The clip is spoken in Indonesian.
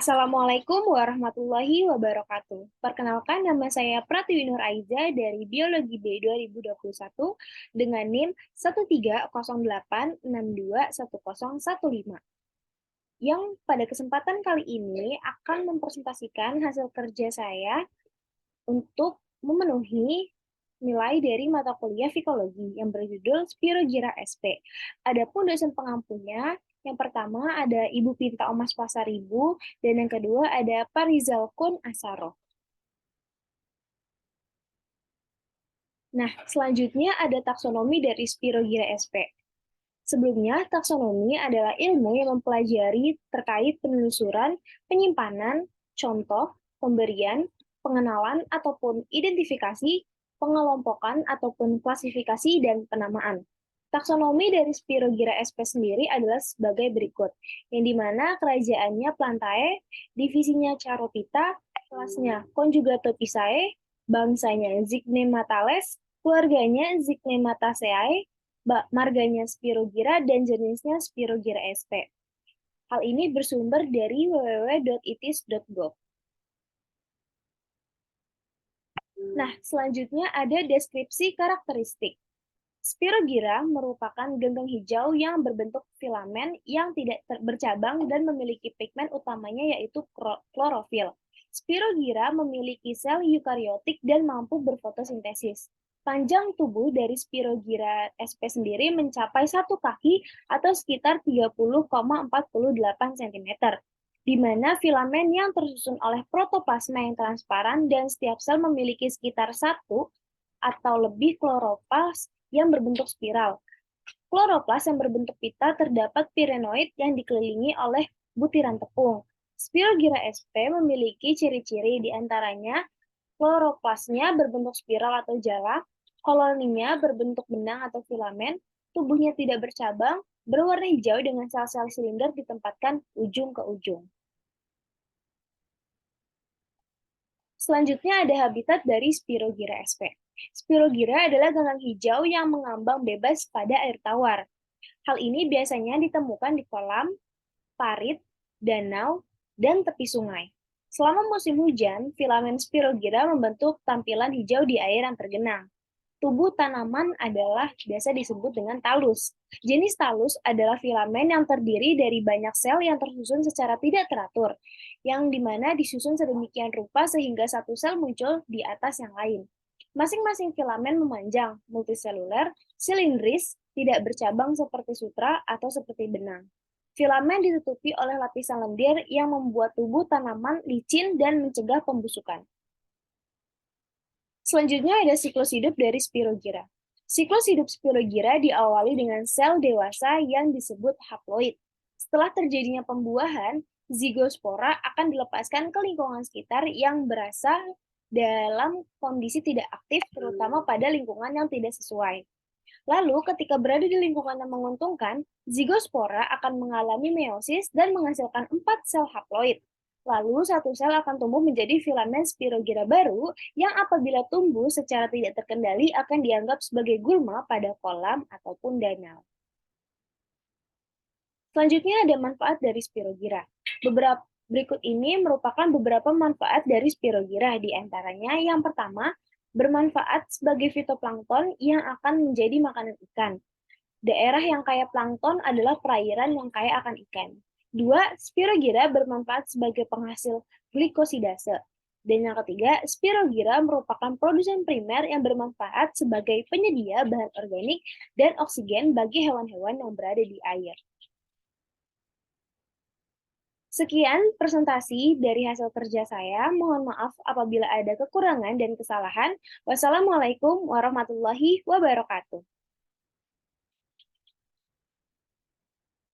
Assalamualaikum warahmatullahi wabarakatuh. Perkenalkan, nama saya Pratiwi Nur Aiza dari Biologi B 2021 dengan NIM 13086210115. Yang pada kesempatan kali ini akan mempresentasikan hasil kerja saya untuk memenuhi nilai dari mata kuliah Psikologi yang berjudul Spirogyra SP. Adapun dosen pengampunya, yang pertama ada Ibu Pinta Omas Pasaribu, dan yang kedua ada Pak Rizal Kun Asaro. Nah, selanjutnya ada taksonomi dari Spirogyra SP. Sebelumnya, taksonomi adalah ilmu yang mempelajari terkait penelusuran, penyimpanan, contoh, pemberian, pengenalan, ataupun identifikasi, pengelompokan, ataupun klasifikasi, dan penamaan. Taksonomi dari Spirogyra SP sendiri adalah sebagai berikut, yang dimana kerajaannya Plantae, divisinya Charophyta, kelasnya Conjugatopisae, bangsanya Zygnematales, keluarganya Zygnemataceae, marganya Spirogyra, dan jenisnya Spirogyra SP. Hal ini bersumber dari www.itis.gov. Nah, selanjutnya ada deskripsi karakteristik. Spirogyra merupakan genggam hijau yang berbentuk filamen yang tidak bercabang dan memiliki pigmen utamanya yaitu klorofil. Spirogyra memiliki sel eukariotik dan mampu berfotosintesis. Panjang tubuh dari Spirogyra SP sendiri mencapai 1 kaki atau sekitar 30,48 cm, di mana filamen yang tersusun oleh protoplasma yang transparan dan setiap sel memiliki sekitar 1 atau lebih kloroplas yang berbentuk spiral. Kloroplas yang berbentuk pita terdapat pirenoid yang dikelilingi oleh butiran tepung. Spirogyra SP memiliki ciri-ciri di antaranya kloroplasnya berbentuk spiral atau jala, koloninya berbentuk benang atau filamen, tubuhnya tidak bercabang, berwarna hijau dengan sel-sel silinder ditempatkan ujung ke ujung. Selanjutnya ada habitat dari Spirogyra SP. Spirogyra adalah ganggang hijau yang mengambang bebas pada air tawar. Hal ini biasanya ditemukan di kolam, parit, danau, dan tepi sungai. Selama musim hujan, filamen Spirogyra membentuk tampilan hijau di air yang tergenang. Tubuh tanaman adalah biasa disebut dengan talus. Jenis talus adalah filamen yang terdiri dari banyak sel yang tersusun secara tidak teratur, yang dimana disusun sedemikian rupa sehingga satu sel muncul di atas yang lain. Masing-masing filamen memanjang, multiseluler, silindris, tidak bercabang seperti sutra atau seperti benang. Filamen ditutupi oleh lapisan lendir yang membuat tubuh tanaman licin dan mencegah pembusukan. Selanjutnya ada siklus hidup dari Spirogyra. Siklus hidup Spirogyra diawali dengan sel dewasa yang disebut haploid. Setelah terjadinya pembuahan, zigospora akan dilepaskan ke lingkungan sekitar yang berasal dalam kondisi tidak aktif, terutama pada lingkungan yang tidak sesuai. Lalu, ketika berada di lingkungan yang menguntungkan, zigospora akan mengalami meiosis dan menghasilkan 4 sel haploid. Lalu, satu sel akan tumbuh menjadi filamen Spirogyra baru yang apabila tumbuh secara tidak terkendali akan dianggap sebagai gulma pada kolam ataupun danau. Selanjutnya ada manfaat dari Spirogyra. Berikut ini merupakan beberapa manfaat dari Spirogyra, di antaranya yang pertama, bermanfaat sebagai fitoplankton yang akan menjadi makanan ikan. Daerah yang kaya plankton adalah perairan yang kaya akan ikan. 2. Spirogyra bermanfaat sebagai penghasil glikosidase. Dan yang ketiga, Spirogyra merupakan produsen primer yang bermanfaat sebagai penyedia bahan organik dan oksigen bagi hewan-hewan yang berada di air. Sekian presentasi dari hasil kerja saya. Mohon maaf apabila ada kekurangan dan kesalahan. Wassalamualaikum warahmatullahi wabarakatuh.